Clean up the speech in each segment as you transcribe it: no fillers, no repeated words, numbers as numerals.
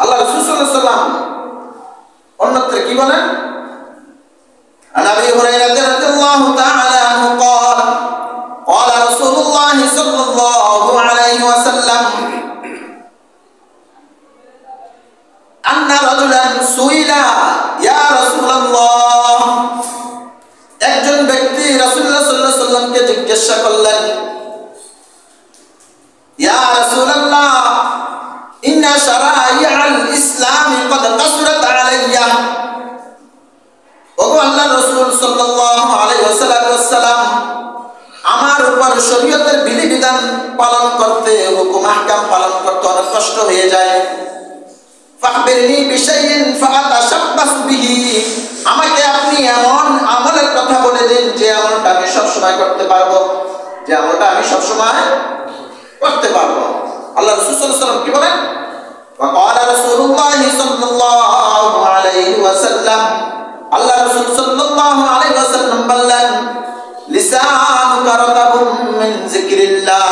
আল্লাহ রাসূল সাল্লাল্লাহু আলাইহি ওয়াসাল্লাম অন্যত্র কি বলেন? আন আবি হুরায়রা রাদিয়াল্লাহু তাআলা আনহু قال قال رسول الله صلى الله عليه وسلم أن رجلا سئل يا رسول الله একজন ব্যক্তি রাসূলুল্লাহ সাল্লাল্লাহু আলাইহি ওয়াসাল্লামকে জিজ্ঞাসা করলেন, ইয়া রাসূলুল্লাহ ইন্না শারাইআল ইসলাম قد قصرت আলাইয়া। ওগো আল্লাহর রাসূল সাল্লাল্লাহু আলাইহি ওয়াসাল্লাম, আমার উপর শরীয়তের বিধিবিধান পালন করতে, হুকুম আহকাম পালন করতে অনেক কষ্ট হয়ে যায়। ফাখবিরনি বিশাইইন ফাআতাশাব্বাসু বিহি, আমাকে আপনি এমন আমলের কথা বলে দিন যে আমলটা আমি সব সময় করতে পারবো, যে আমলটা আমি সব সময় করতে পারবো। আল্লাহ রাসূল সাল্লাল্লাহু আলাইহি ওয়াসাল্লাম কি বলেন? وقال رسول الله صلى الله عليه وسلم, আল্লাহ রাসূল সাল্লাল্লাহু আলাইহি ওয়াসাল্লাম বললেন, লিসানুকা রাতাবুম মিন যিকরিল্লাহ,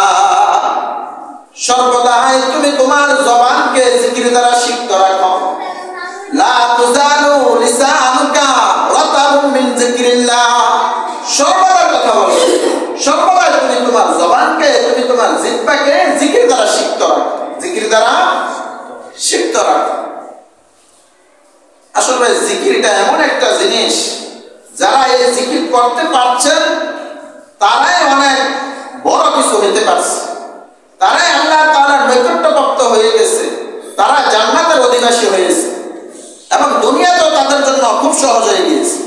সর্বদাই তুমি তোমার জবানকে জিকির দ্বারা সিক্ত রাখো। লা তুজালু লিসানুকা রাতাবুম মিন যিকরিল্লাহ, সর্বদা কথা বলো, সর্বদা তুমি তোমার জবানকে, তুমি তোমার জিহ্বাকে জিকির দ্বারা সিক্ত রাখো, জিকির দ্বারা সিক্ত রাখো। আসলে জিকিরটা এমন একটা জিনিস, যারা এই জিকির করতে পারছেন তারাই অনেক বড় কিছু হতে পারছে, তারাই আল্লাহ তাআলার নৈকট্যপ্রাপ্ত হয়ে গেছে, তারা জান্নাতের অধিবাসী হয়েছে এবং দুনিয়াতেও তাদের জন্য খুব সহজ হয়ে গিয়েছে।